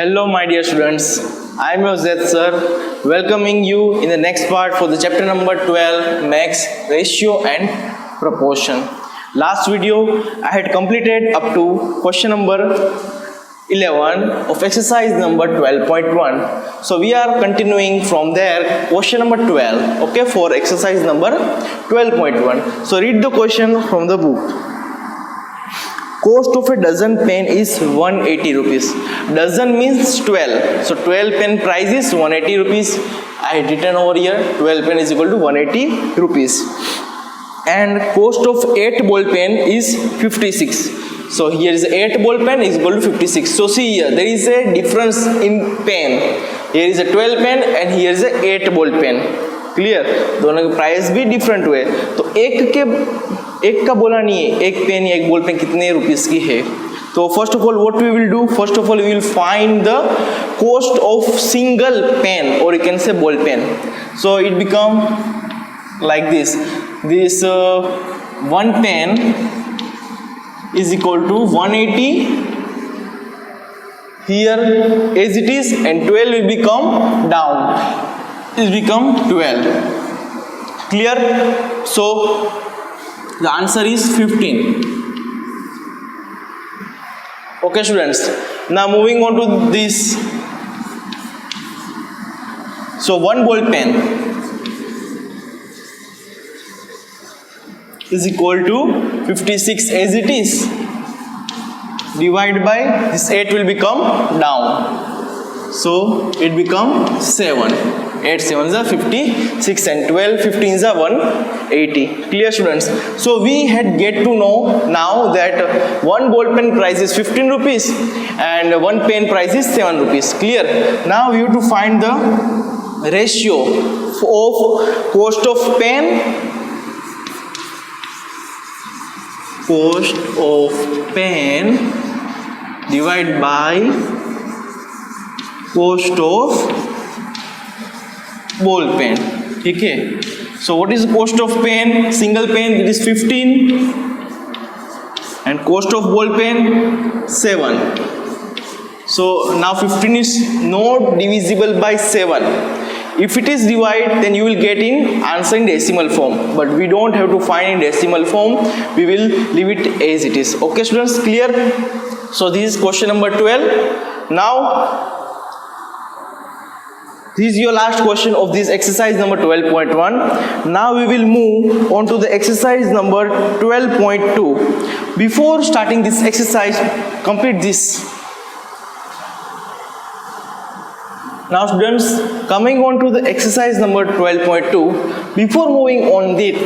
Hello, my dear students. I am your Zed sir, welcoming you in the next part for the chapter number 12, Max, Ratio and Proportion. Last video, I had completed up to question number 11 of exercise number 12.1. So we are continuing from there, question number 12, okay, for exercise number 12.1. So read the question from the book. Cost of a dozen pen is 180 rupees. Dozen means 12. So 12 pen price is 180 rupees. I had written over here 12 pen is equal to 180 rupees. And cost of 8 ball pen is 56. So here is 8 ball pen is equal to 56. So see here, there is a difference in pen. Here is a 12 pen and here is a 8 ball pen. Clear, दोनों के price भी different हुए. तो एक का बोला नहीं है, एक पेन या एक बॉल पेन कितने रुपीस की है. तो first of all what we will do, first of all we will find the cost of single pen और you can say ball pen. So it become like this one pen is equal to 180 here as it is, and 12 will become down, it become 12. Clear? So the answer is 15. Okay students, now moving on to this. So one ball pen is equal to 56 as it is, divided by this 8 will become down, so it become 7. 8 7s are 56 and 12 15s are 180. Clear students? So we had get to know now that one ball pen price is 15 rupees and one pen price is 7 rupees. Clear? Now we have to find the ratio of cost of pen, cost of pen divided by cost of ball pen. ठीक है. So what is the cost of pen? Single pen it is 15 and cost of ball pen 7. So now 15 is not divisible by 7. If it is divided, then you will get in answer in decimal form, but we don't have to find in decimal form, we will leave it as it is. Okay students, clear? So this is question number 12. Now this is your last question of this exercise number 12.1. Now we will move on to the exercise number 12.2. Before starting this exercise, complete this. Now students, coming on to the exercise number 12.2, before moving on it,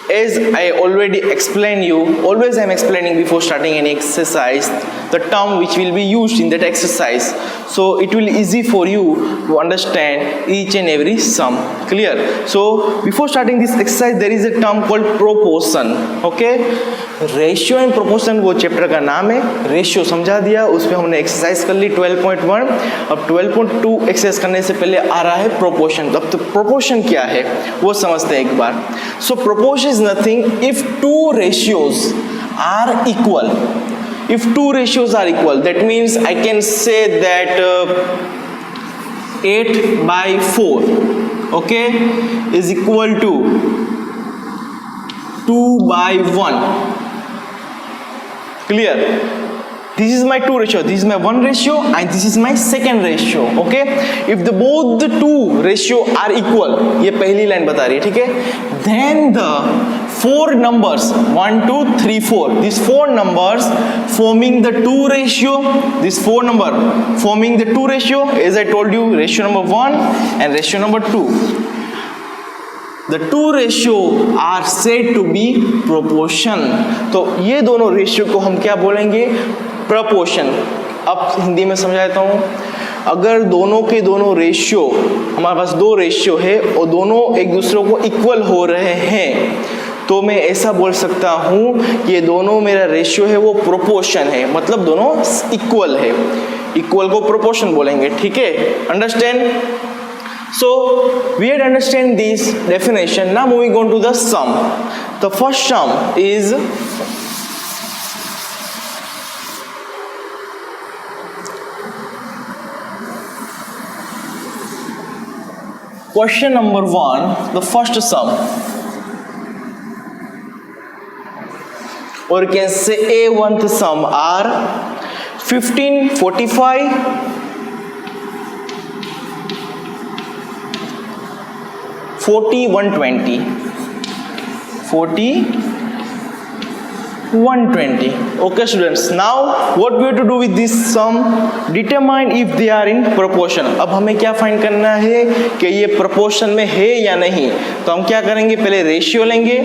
as I already explained you, always I am explaining before starting any exercise the term which will be used in that exercise, so it will easy for you to understand each and every sum. Clear? So before starting this exercise there is a term called proportion. Okay, ratio and proportion वो chapter का नाम है. Ratio समझा दिया, उसमें हमने exercise कर ली 12.1. अब 12.2 एक्सरसाइज करने से पहले आ रहा है प्रोपोर्शन. अब तो प्रोपोर्शन क्या है वो समझते हैं एक बार. So proportion is nothing if two ratios are equal. If two ratios are equal, that means I can say that 8 by 4, okay, is equal to 2 by 1. Clear? This is my two ratio, this is my one ratio and this is my second ratio. Okay, if the both the two ratio are equal, ये पहली line बता रही है, ठीक है, then the four numbers 1 2 3 4, these four numbers forming the two ratio, this four number forming the two ratio, as I told you, ratio number 1 and ratio number 2, the two ratio are said to be proportion. तो ये दोनों ratio को हम क्या बोलेंगे? Proportion. अब हिंदी में समझा देता हूँ. अगर दोनों के दोनों रेशियो, हमारे पास दो रेशियो है और दोनों एक दूसरे को इक्वल हो रहे हैं, तो मैं ऐसा बोल सकता हूँ कि ये दोनों मेरा रेशियो है वो प्रोपोर्शन है, मतलब दोनों इक्वल है. इक्वल को प्रोपोर्शन बोलेंगे. ठीक है? Understand? So we had understand this definition. Now moving on to the sum. The first sum is Question number 1, the first sum, or you can say A1th sum are 1545, 40, 120, 40, 120. Okay students, now what we have to do with this sum? Determine if they are in proportion. अब हमें क्या find करना है कि ये proportion में है या नहीं. तो हम क्या करेंगे, पहले रेशियो लेंगे.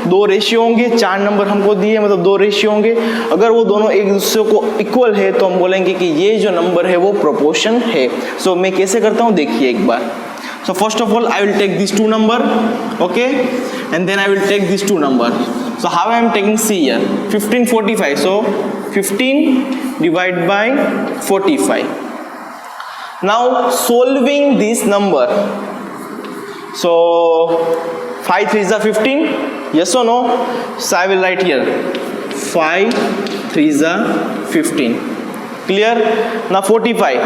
दो रेशियो होंगे, 4 नंबर हमको दिए, मतलब दो रेशियो होंगे. अगर वो दोनों एक दूसरे को इक्वल है तो हम बोलेंगे कि ये जो नंबर है वो proportion है. सो मैं कैसे करता हूँ देखिए एक बार. So first of all I will take these two number, okay, and then I will take these two number. So how I am taking, see here, 1545, so 15 divided by 45. Now solving this number, so 5 3s are 15, yes or no? So I will write here 5 3s are 15, clear? Now 45,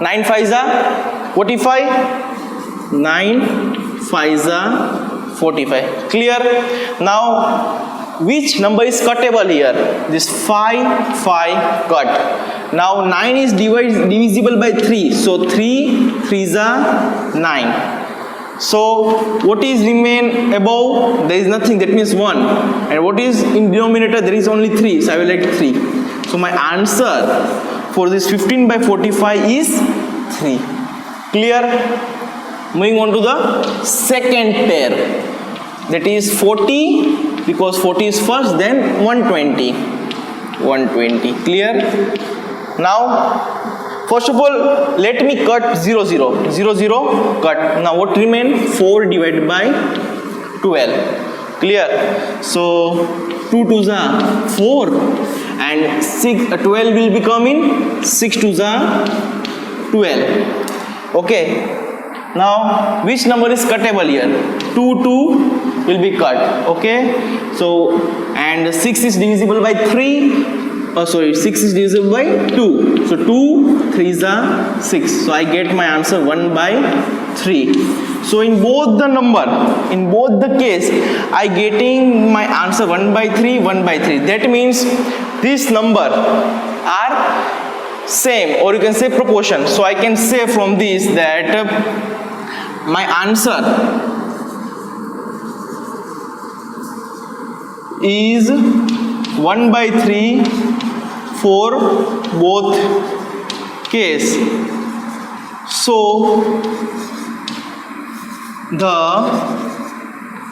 9 5s are 45, 9 5s are 45, clear? Now which number is cuttable here? This 5 5 cut. Now 9 is divisible by 3, so 3 3s are 9. So what is remain above? There is nothing, that means 1. And what is in denominator? There is only 3, so I will write 3. So my answer for this 15 by 45 is 3. Clear? Moving on to the second pair, that is 40, because 40 is first, then 120. 120. Clear? Now first of all let me cut 0 0 0 0 cut. Now what remain? 4 divided by 12. Clear? So 2 2s are 4 and 6 12 will become in 6 2s are 12. Okay, now which number is cuttable here? 2 2 will be cut. Okay, so and 6 is divisible by 3. 6 is divisible by 2. So 2 3s are 6. So I get my answer 1 by 3. So in both the number, in both the case, I getting my answer 1 by 3, 1 by 3. That means this number are same, or you can say proportion. So I can say from this that my answer is 1 by 3 for both case. So the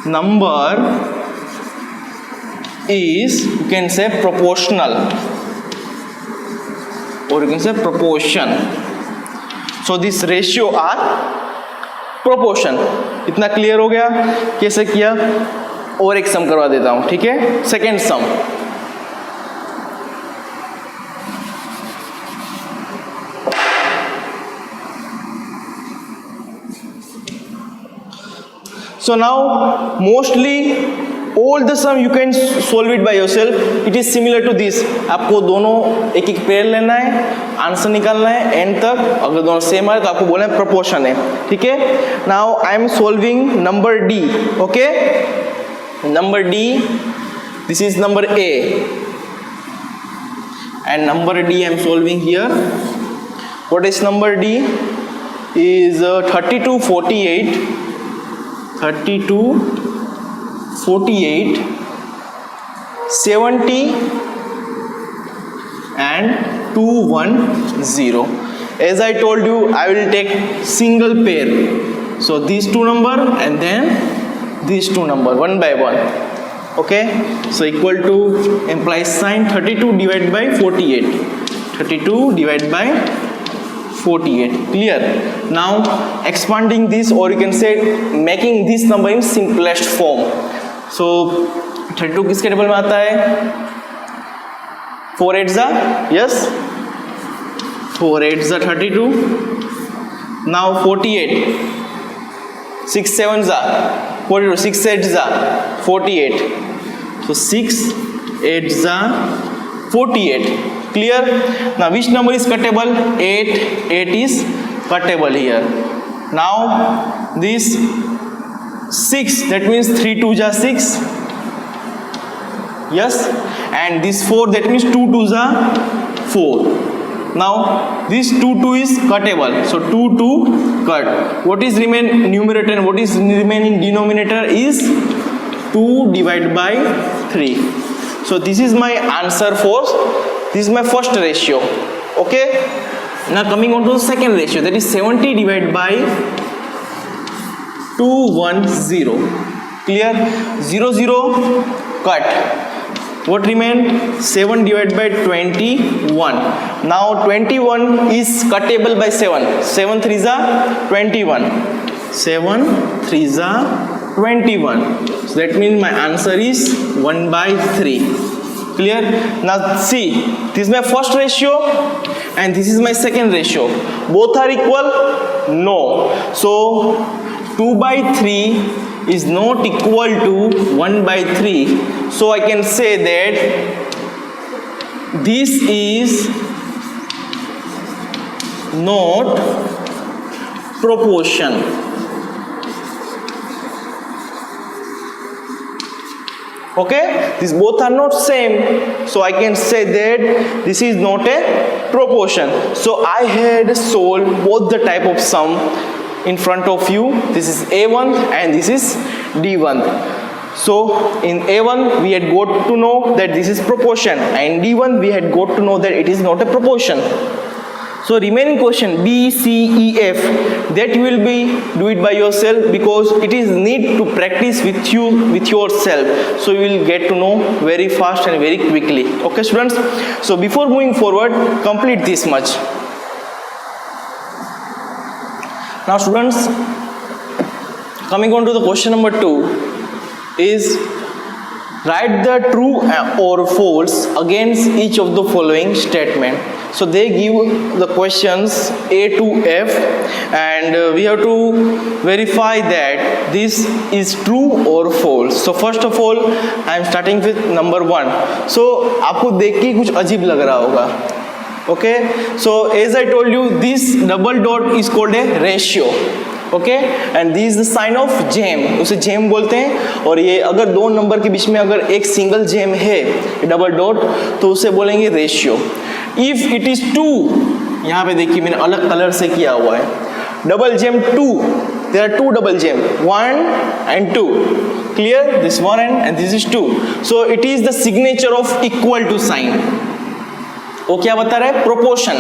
number is, you can say, proportional, or you can say proportion. So this ratio are proportion. इतना clear हो गया? कैसे किया? और एक सम करवा देता हूं, ठीक है? Second sum. So now mostly all the sum you can solve it by yourself. It is similar to this. आपको दोनों एक एक पेयर लेना है, आंसर निकालना है एंड तक. अगर दोनों सेम है तो आपको बोलना है प्रोपोर्शन है, ठीक है? Now I am solving number D. Okay, number D. This is number A, and number D I am solving here. What is number D? Is 32 48. 32 48 70 and 210. As I told you, I will take single pair. So these two number and then these two number one by one. Okay, so equal to implies sign 32 divided by 48. 32 divided by 48. Clear? Now expanding this, or you can say making this number in simplest form. So 32 किसके table में आता है? 4 8s are, yes, 4 8s are 32. Now 48, 6 7s are 42, 6 8s are 48. So 6 8s are 48. Clear? Now which number is cuttable? 8 8 is cuttable here. Now this 6, that means 3 2s are 6. Yes, and this 4, that means 2 2s are 4. Now this 2 2 is cuttable, so 2 2 cut. What is remain numerator and what is remaining denominator is 2 divided by 3. So this is my answer for, this is my first ratio. Okay, now coming on to the second ratio, that is 70 divided by 210. Clear? 0 0 cut. What remained? 7 divided by 21. Now 21 is cuttable by 7. 7 3s are 21. 7 3s are 21. So that means my answer is 1 by 3. Clear? Now see, this is my first ratio and this is my second ratio. Both are equal? No. So 2 by 3 is not equal to 1 by 3. So I can say that this is not proportion. Okay, these both are not same, so I can say that this is not a proportion. So I had solved both the type of sum in front of you. This is A1 and this is D1. So in A1 we had got to know that this is proportion, and D1 we had got to know that it is not a proportion. So remaining question B, C, E, F, that you will be do it by yourself, because it is need to practice with you, with yourself. So you will get to know very fast and very quickly. Okay students, so before moving forward, complete this much. Now students, coming on to the question number 2 is write the true or false against each of the following statement. So they give the questions A to F, and we have to verify that this is true or false. So first of all I am starting with number 1. So आपको देख के कुछ अजीब लग रहा होगा. Okay, so as I told you, this double dot is called a ratio. Okay, and this is the sign of jam, उसे jam बोलते हैं. और ये अगर दो नंबर के बीच में अगर एक सिंगल jam है डबल डॉट, तो उसे बोलेंगे रेशियो. इफ इट इज 2, यहाँ पे देखिए मैंने अलग कलर से किया हुआ है, double GeM 2, there are two double gem, 1 and 2. Clear? This 1 and this is 2. So it is the signature of equal to sign. वो क्या बता रहा है? Proportion.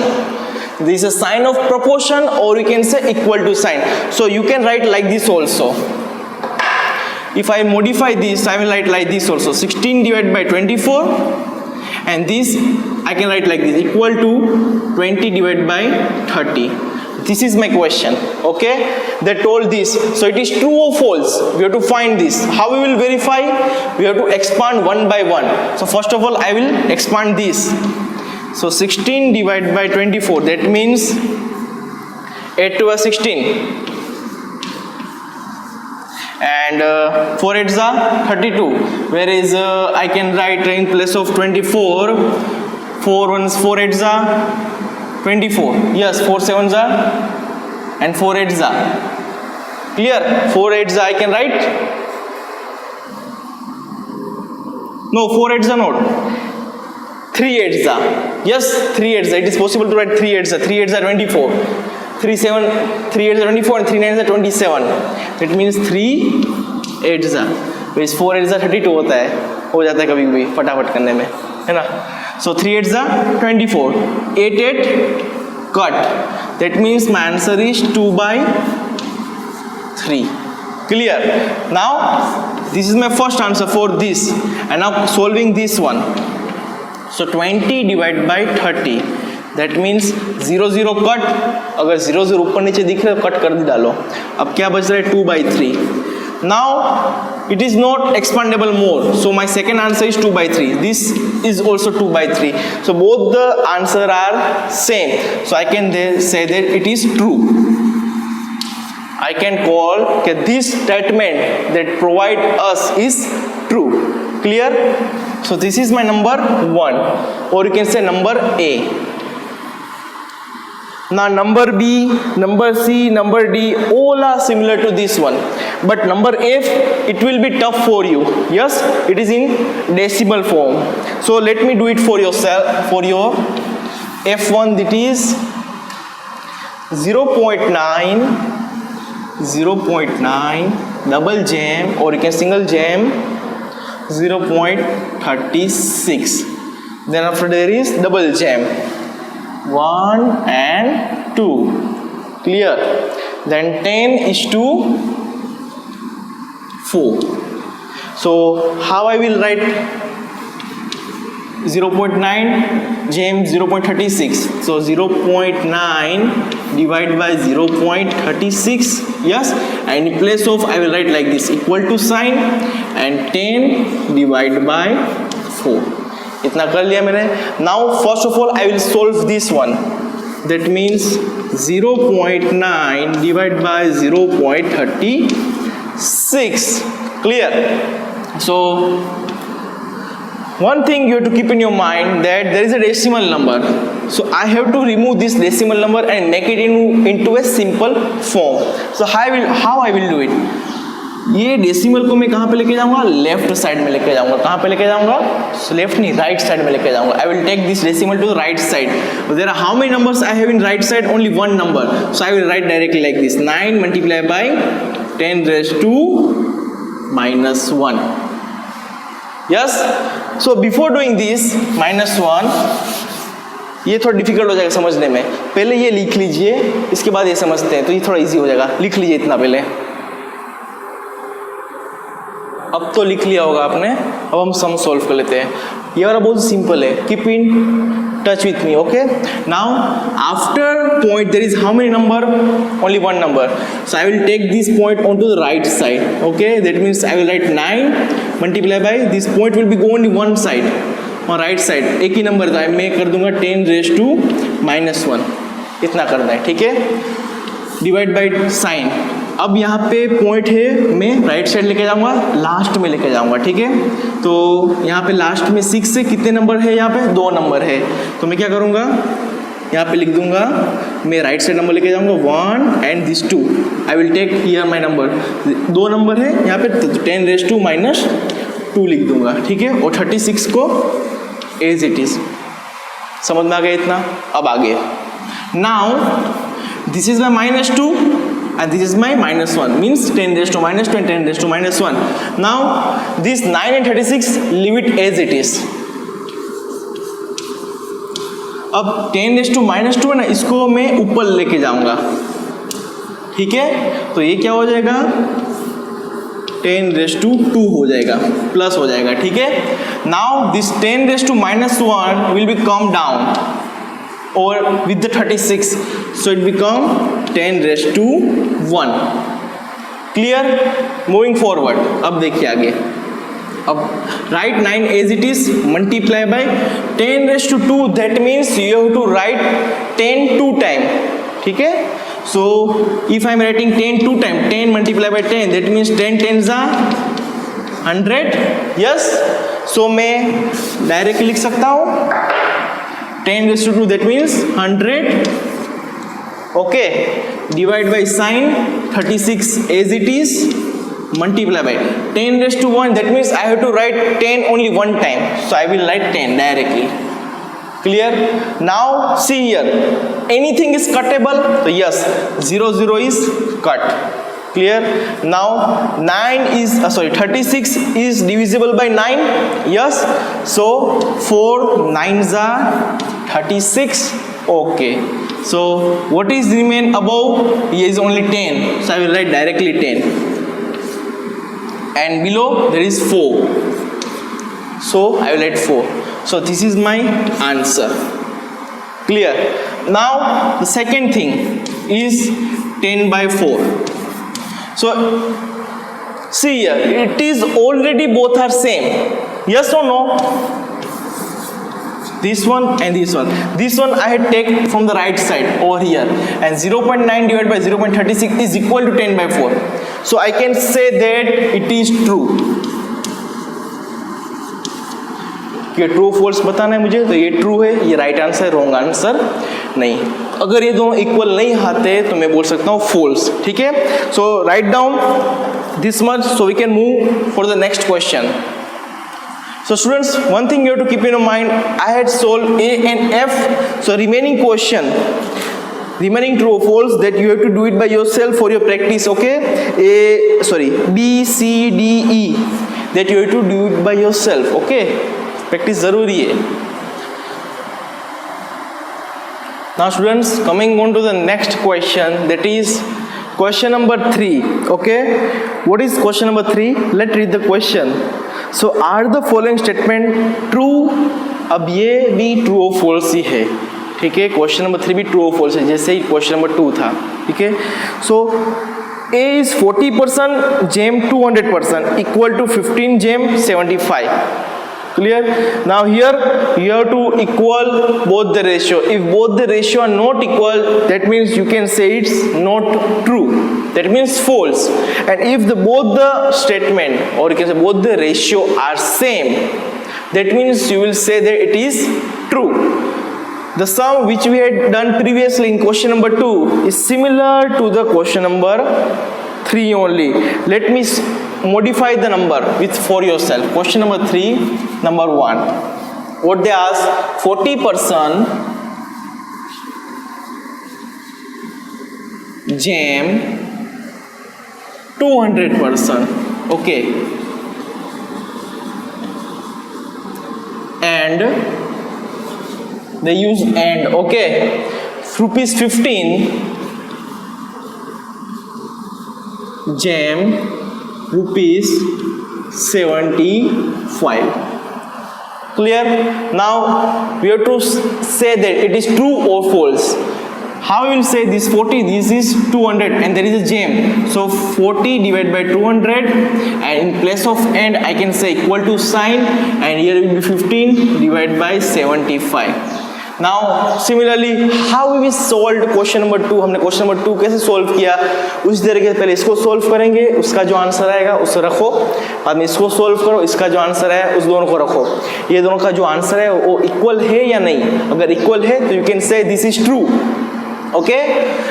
This is a sign of proportion, or you can say equal to sign. So you can write like this also. If I modify this, I will write like this also. 16 divided by 24, and this I can write like this, equal to 20 divided by 30. This is my question. Okay, they told this, so it is true or false. We have to find this. How we will verify? We have to expand one by one. So first of all I will expand this. So 16 divided by 24, that means 8 to a 16, and 4 8s are 32, whereas I can write in place of 24, 4 1s 4 8s are 24. Yes, 4 7s are and 4 8s are. Clear? 4 8s I can write. No, 4 8s are not. 3 8s are. Yes, 3 8s. It is possible to write 3 8s. 3 8s are 24. 3 7, 3 8s are 24 and 3 9s are 27. That means 3 8s are. Whereas 4 8s are 32 होता है, हो जाता है कभी कभी फटाफट करने में, है ना? So 3 8s are 24. 8 8 cut. That means my answer is 2 by 3. Clear? Now this is my first answer for this, and now solving this one. So 20 divided by 30, that means 0 0 cut. अगर 0 0 ऊपर नीचे दिख रहा है कट कर डालो. अब क्या बच रहा है? 2 by 3. Now it is not expandable more, so my second answer is 2 by 3. This is also 2 by 3. So both the answer are same, so I can say that it is true. I can call that this statement that provide us is true. Clear? So this is my number 1, or you can say number A. Now number B, number C, number D, all are similar to this one. But number F, it will be tough for you. Yes, it is in decimal form. So let me do it for yourself, for your F1, that is 0.9, 0.9, double jam, or you can single jam, 0.36. Then after there is double jam, 1 and 2. Clear? Then 10:4. So how I will write 0.9 jam 0.36? So 0.9 divided by 0.36. Yes, and in place of I will write like this, equal to sign, and 10 divided by 4. इतना कर लिया मैंने. Now first of all I will solve this one. That means 0.9 divided by 0.36. Clear? So one thing you have to keep in your mind, that there is a decimal number. So I have to remove this decimal number and make it into a simple form. So how I will do it? ये decimal को मैं कहाँ पे लेके जाऊंगा? Left side में लेके जाऊंगा. कहाँ पे लेके जाऊंगा? लेफ्ट नहीं, राइट साइड में लेके जाऊंगा. I will take this decimal to the right side. There are how many numbers I have in right side? Only one number. So I will write directly like this, 9 multiply by 10⁻⁻1. Yes. So before doing this -1, ये थोड़ा difficult हो जाएगा समझने में. पहले ये लिख लीजिए, इसके बाद ये समझते हैं, तो ये थोड़ा इजी हो जाएगा. लिख लीजिए इतना पहले. अब तो लिख लिया होगा आपने. अब हम सम सॉल्व कर लेते हैं. ये वाला बहुत सिंपल है. Keep in touch with me. Okay. Now after point there is how many number? Only one number. So I will take this point on to the right side. Okay, that means I will write 9 multiply by this point will be go only one side, और right side एक ही number था, मैं कर दूंगा 10⁻⁻1. इतना करना है. ठीक है. Divide by sine. अब यहाँ पे पॉइंट है, मैं राइट साइड लेके जाऊंगा, लास्ट में लेके जाऊंगा. ठीक है. तो यहाँ पे लास्ट में 6 से कितने नंबर है? यहाँ पे 2 नंबर है. तो मैं क्या करूँगा, यहाँ पे लिख दूंगा, मैं राइट साइड नंबर लेके जाऊंगा 1 and this 2. I will take here my number. 2 number है यहाँ पे, 10⁻2 लिख दूंगा. ठीक है. और 36 को एज इट इज. समझ में आ गया इतना? अब आगे. Now this is my -2 and this is my -1, means 10⁻2 and 10⁻1. Now this 9 and 36 leave it as it is. अब 10⁻2 है ना, इसको मैं ऊपर लेके जाऊंगा. ठीक है. तो ये क्या हो जाएगा? 10⁻2 हो जाएगा, प्लस हो जाएगा. ठीक है. Now this 10⁻1 will be come down or with the 36, so it become 10⁻1. Clear? Moving forward. अब देखिए आगे. अब write 9 as it is, multiply by 10⁻2. That means you have to write 10 2 time. ठीक है. So if I am writing 10 2 time, 10 multiply by 10, that means 10 10s are 100. Yes. So मैं direct लिख सकता हूँ 10⁻2, that means 100. Okay, divide by sign 36 as it is, multiply by 10⁻1, that means I have to write 10 only one time, so I will write 10 directly. Clear? Now see here, anything is cuttable, so yes, 0 0 is cut. Clear? Now 36 is divisible by 9. Yes, so 4 9s are 36. Okay, so what is remain above? Here is only 10, so I will write directly 10, and below there is 4, so I will write 4. So this is my answer. Clear? Now the second thing is 10/4. So see here, it is already both are same. Yes or no? This one and this one. This one I had taken from the right side over here, and 0.9 divided by 0.36 is equal to 10/4. So I can say that it is true. कि true false बताना है मुझे, तो ये true है, ये right answer, wrong answer नहीं। अगर ये दोनों इक्वल नहीं आते तो मैं बोल सकता हूँ फॉल्स, ठीक है। So write down this much so we can move for the next question. So students, one thing you have to keep in mind, I had solved A and F, so remaining question, remaining true or false, that you have to do it by yourself for your practice, okay? B, C, D, E, that you have to do it by yourself, okay? Practice ज़रूरी है। Now students, coming on to the next question, that is question number 3, okay? What is question number 3? Let's read the question. So are the following statement true? अब ये भी true or false ही है, ठीक है। Question number 3 भी true or false है, जैसे ही question number 2 था, ठीक है। So A is 40%, JAM 200%, equal to 15 JAM 75. Clear? Now here you have to equal both the ratio. If both the ratio are not equal, that means you can say it's not true. That means false. And if both the statement, or you can say both the ratio are same, that means you will say that it is true. The sum which we had done previously in question number 2 is similar to the question number 3 only. Let me modify the number for yourself. Question number 3, number 1. What they ask? 40% JAM 200%. Okay. And they use and, okay. Rupees 15 JAM rupees 75. Clear? Now we have to say that it is true or false. How you will say this 40, this is 200 and there is a JAM. So 40 divided by 200, and in place of and I can say equal to sign, and here will be 15 divided by 75. Now similarly how we solved question number 2, हमने question number 2 कैसे solve किया, उस तरीके से पहले इसको solve करेंगे, उसका जो आंसर आएगा उसे रखो, बाद में इसको solve करो, इसका जो आंसर है उस दोनों को रखो। ये दोनों का जो आंसर है वो इक्वल है या नहीं, अगर इक्वल है तो you can say this is true, okay,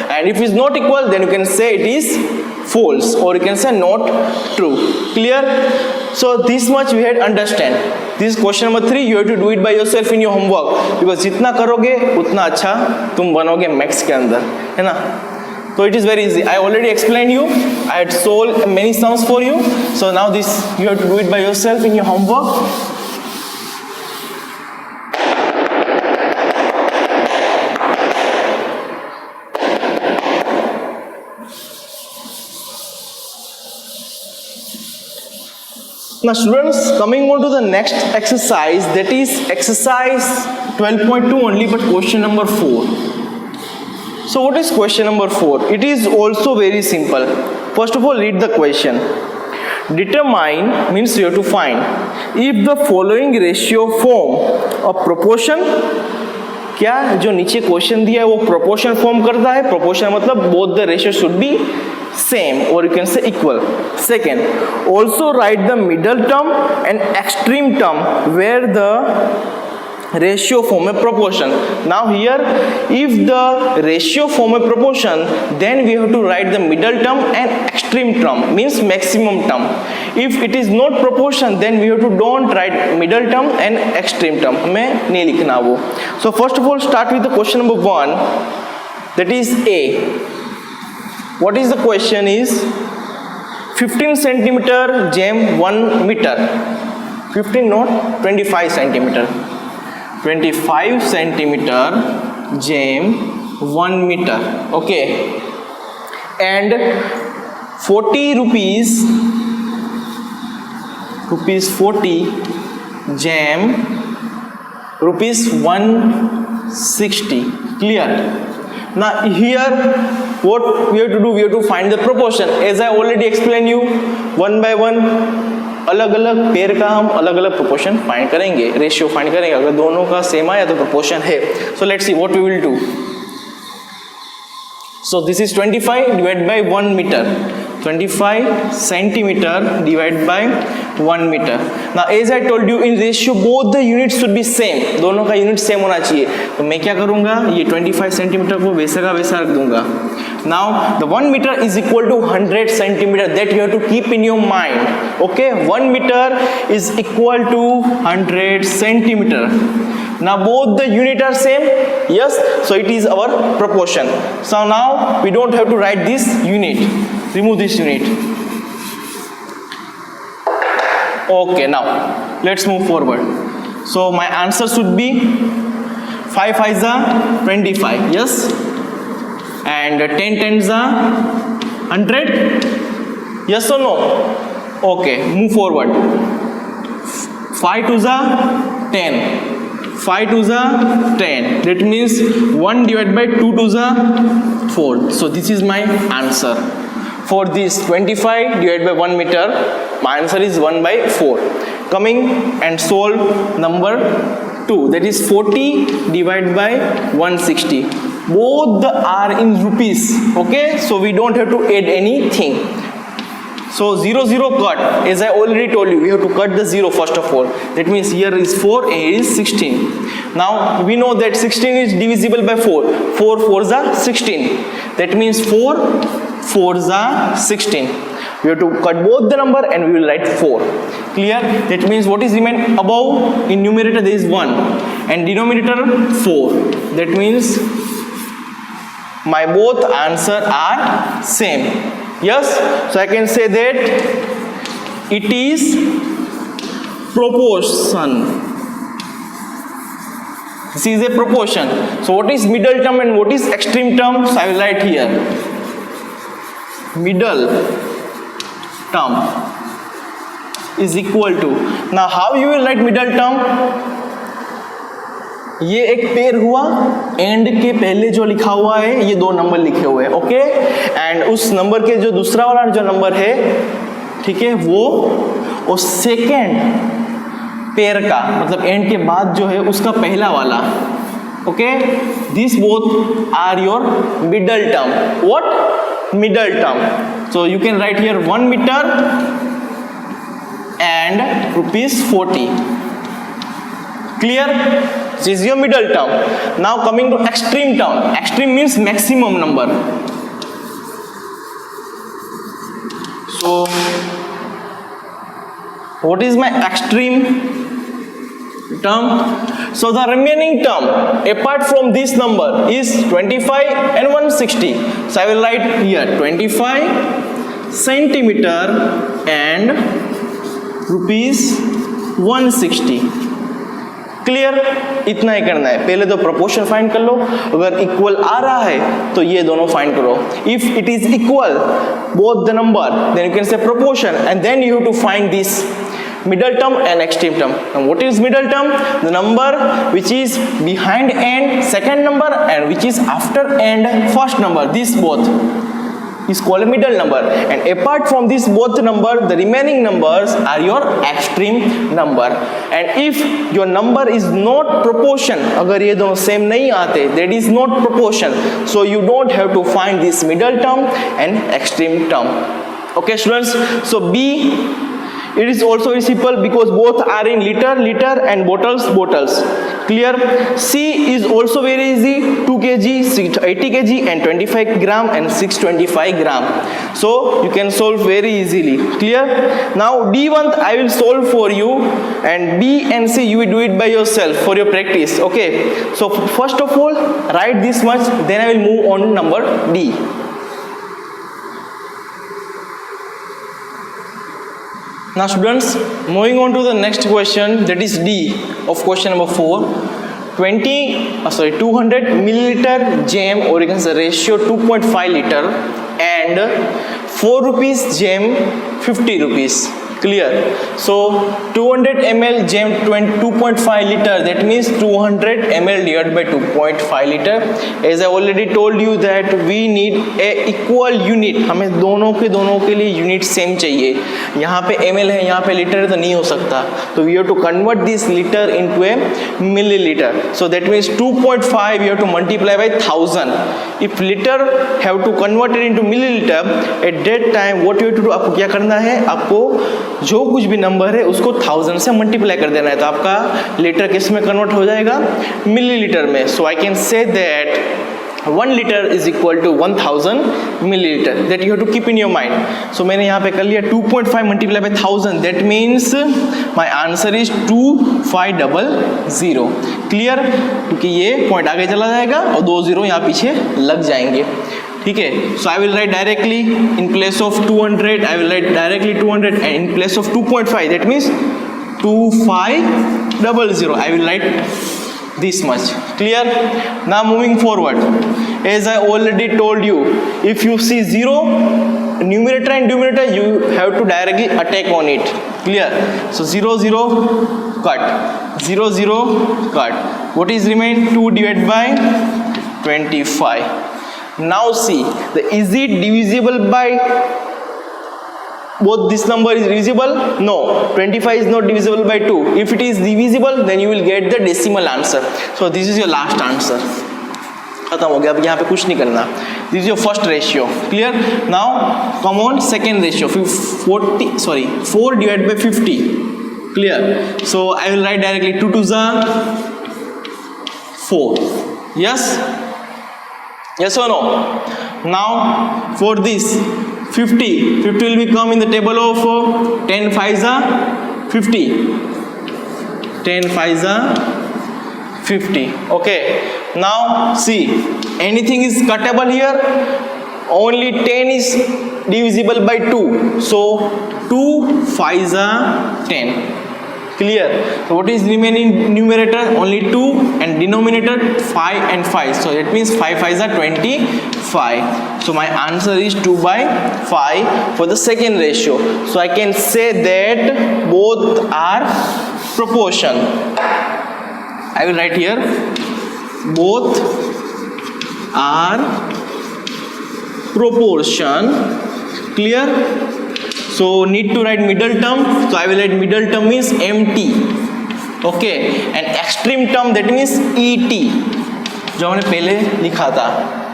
and if it is not equal then you can say it is false, or you can say not true. Clear? So this much we had understand. This is question number 3. You have to do it by yourself in your homework, because जितना करोगे उतना अच्छा तुम बनोगे maths के अंदर, है ना। So it is very easy. I already explained you. I had solved many sums for you. So now this you have to do it by yourself in your homework. Now students, coming on to the next exercise, that is exercise 12.2 only, but question number 4. So what is question number 4? It is also very simple. First of all, read the question. Determine means you have to find if the following ratio form a proportion. क्या जो नीचे question दिया है वो proportion form करता है। Proportion मतलब both the ratio should be same, और you can say equal. Second, also write the middle term and extreme term where the ratio form a proportion. Now here if the ratio form a proportion, then we have to write the middle term and extreme term, means maximum term. If it is not proportion, then we have to don't write middle term and extreme term, हमें नहीं लिखना वो। So first of all start with the question number 1, that is A. What is the question is 15 centimeter JAM 1 meter, 15 not 25 centimeter, 25 centimeter JAM 1 meter, okay, and 40 rupees 40 JAM rupees 160. Clear? Now here what we have to do, we have to find the proportion. As I already explained you, one by one अलग अलग pair का हम अलग अलग proportion find करेंगे, ratio find करेंगे। अगर दोनों का सेम आया तो प्रोपोर्शन है। So let's see what we will do. So this is 25 divide by 1 metre, 25 centimetre divide by 1 metre. Now as I told you in ratio both the units should be same, दोनों का unit same होना चाहिए. तो मैं क्या करूँगा, ये 25 centimetre को वैसा का वैसा रख दूंगा. Now the 1 meter is equal to 100 centimeter, that you have to keep in your mind. Okay, 1 meter is equal to 100 centimeter. Now both the unit are same, yes, so it is our proportion. So now we don't have to write this unit, remove this unit. Okay, now let's move forward. So my answer should be 5 5s are 25, yes, and 10 10s are 100, yes or no? Okay, move forward. 5 2s are 10, 5 2s are 10, that means 1 divided by 2 2s are 4. So this is my answer for this 25 divided by 1 meter. My answer is 1 by 4. Coming and solve number 2, that is 40 divided by 160. Both the are in rupees. Okay, so we don't have to add anything. So 0 0 cut, as I already told you, we have to cut the 0 first of all. That means here is 4 and here is 16. Now we know that 16 is divisible by 4. 4 4s are 16. That means 4 4s are 16. We have to cut both the number and we will write 4. Clear? That means what is remain above, in numerator there is 1 and denominator 4. That means my both answer are same. Yes, so I can say that it is proportion. This is a proportion. So what is middle term and what is extreme term? So I will write here middle term is equal to. Now how you will write middle term? ये एक pair हुआ, and के पहले जो लिखा हुआ है ये 2 नंबर लिखे हुए हैं. ओके, एंड उस नंबर के जो दूसरा वाला जो नंबर है, ठीक है, वो सेकेंड पेयर का मतलब एंड के बाद जो है उसका पहला वाला. Okay, this both are your middle term. What? Middle term. So you can write here 1 metre and ₹40. Clear? This is your middle term. Now coming to extreme term. Extreme means maximum number. So what is my extreme term? So the remaining term apart from this number is 25 and 160. So I will write here 25 centimeter and ₹160. Clear? इतना ही करना है. पहले तो proportion find कर लो. अगर equal आ रहा है तो ये दोनों फाइंड करो. If it is equal both the number then you can say proportion and then you have to find this middle term and extreme term. And what is middle term? The number which is behind end second number and which is after end first number. This both is called a middle number, and apart from this both number the remaining numbers are your extreme number. And if your number is not proportion, अगर ये दोनों same नहीं आते, that is not proportion, so you don't have to find this middle term and extreme term. Okay students, so B, it is also very simple because both are in liter and bottles. Clear? C is also very easy, 2 kg, 80 kg and 25 gram and 625 gram. So you can solve very easily. Clear? Now D1 I will solve for you, and B and C you will do it by yourself for your practice. Okay, so first of all write this much, then I will move on to number D. Now students, moving on to the next question, that is D of question number 4. 200 milliliter jam, or you can say ratio 2.5 liter, and 4 rupees jam 50 rupees. Clear? So 200 ml jam 2.5 liter, that means 200 ml divided by 2.5 liter. As I already told you that we need a equal unit. हमें दोनों के लिए unit same चाहिए. यहाँ पे ml है, यहाँ पे लीटर है, तो नहीं हो सकता. तो we have to convert this liter into a milliliter. So that means 2.5 you have to multiply by 1000. If liter have to convert it into milliliter, at that time what you have to do, आपको क्या करना है, आपको जो कुछ भी number है उसको 1000 से मल्टीप्लाई कर देना है, तो आपका लीटर किस में कन्वर्ट हो जाएगा, मिलीलीटर में. So I can say that 1 liter is equal to 1000 milliliter. That you have to keep in your mind. So मैंने यहाँ पे कर लिया 2.5 multiplied by 1000. That means my answer is 2500. Clear? क्योंकि ये पॉइंट आगे चला जाएगा और 2 0 यहाँ पीछे लग जाएंगे. ठीक है. So I will write directly in place of 200. I will write directly 200 and in place of 2.5. That means 2500. I will write this much. Clear? Now moving forward, as I already told you, if you see 0 numerator and denominator, you have to directly attack on it. Clear? So 0 0 cut, 0 0 cut. What is remain? 2 divided by 25. Now see, is it divisible by both? This number is divisible? No, 25 is not divisible by 2. If it is divisible, then you will get the decimal answer. So this is your last answer. खत्म हो गया. अब यहाँ पे कुछ नहीं करना. This is your first ratio. Clear? Now come on second ratio. 4 divided by 50. Clear? So I will write directly 2 to the 4. Yes? Yes or no? Now for this 50 will become in the table of 10 5s are 50. 10 5s are 50. Okay. Now see, anything is cuttable here. Only 10 is divisible by 2. So 2 5s are 10. Clear? So what is remaining numerator? Only 2 and denominator 5 and 5. So that means 5 5s are 25. So my answer is 2 by 5 for the second ratio. So I can say that both are proportion. I will write here, both are proportion. Clear? So need to write middle term. So I will write middle term means MT. Okay. And extreme term that means ET. जो हमने पहले लिखा था,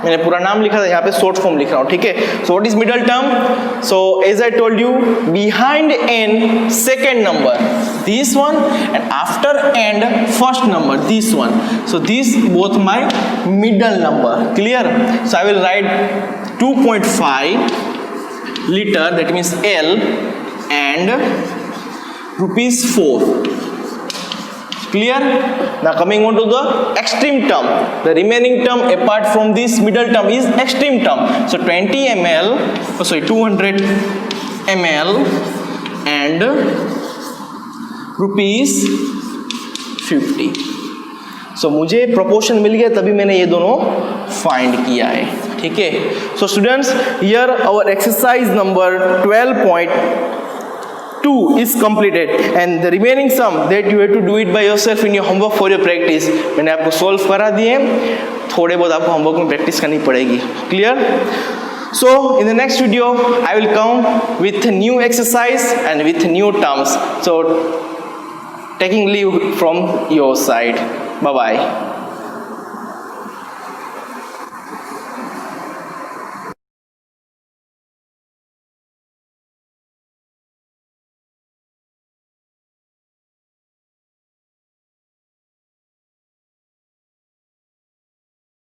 मैंने पूरा नाम लिखा था, यहाँ पे शॉर्ट फॉर्म लिख रहा हूँ. ठीक है. So what is middle term? So as I told you, behind n second number this one, and after n first number this one. So these both my middle number. Clear? So I will write 2.5 liter, that means L, and rupees 4. Clear? Now coming on to the extreme term. The remaining term apart from this middle term is extreme term. So 200 ml and rupees 50. So मुझे proportion मिल गया, तभी मैंने ये दोनों find किया है. ठीक है. So students, here our exercise number 12.2 is completed, and the remaining sum that you have to do it by yourself in your homework for your practice. मैंने आपको solve करा दिए, थोड़े बहुत आपको homework में practice करनी पड़ेगी. Clear? So in the next video I will come with new exercise and with new terms. So taking leave from your side. Bye bye.